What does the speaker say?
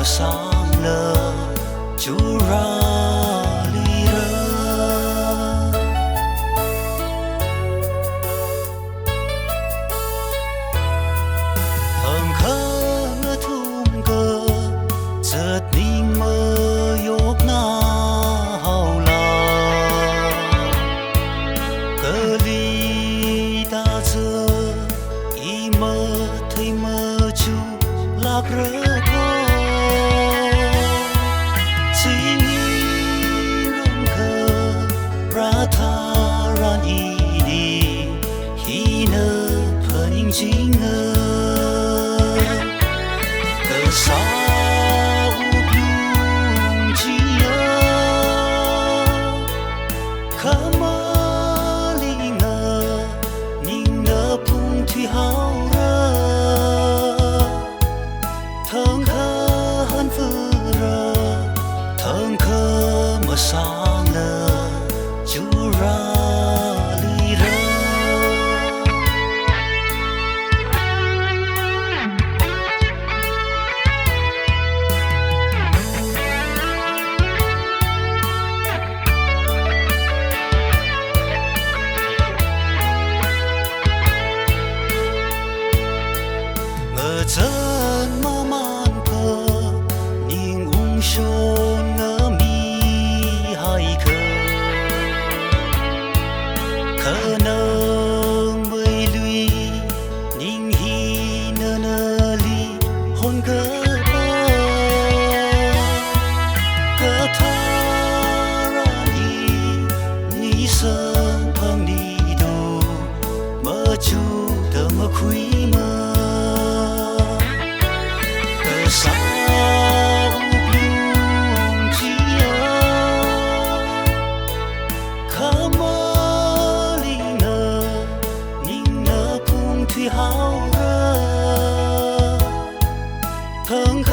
sang lờ chú ra li rơ thầm khơ ngơ thum cơ chợt ninh mơ yốc na hào la cơ li ta chơ y mơ thấy mơ chú lạc rơ Ran ini hina pening jinga kesau belum jia kamalinga ningna pung thui hao ra thang kha han phra thang kha ma sang la chú ra li rơ ngờ chân ma man cơ ning ung shon ngơ mi hai cơ khờ nâng mây lui ninh hi nơ nơ li hôn cơ tha ra ni sơn phang đi đồ mơ chu tơ mơ khuy mơ cơ sao blum chia khờ mơ hao ra thang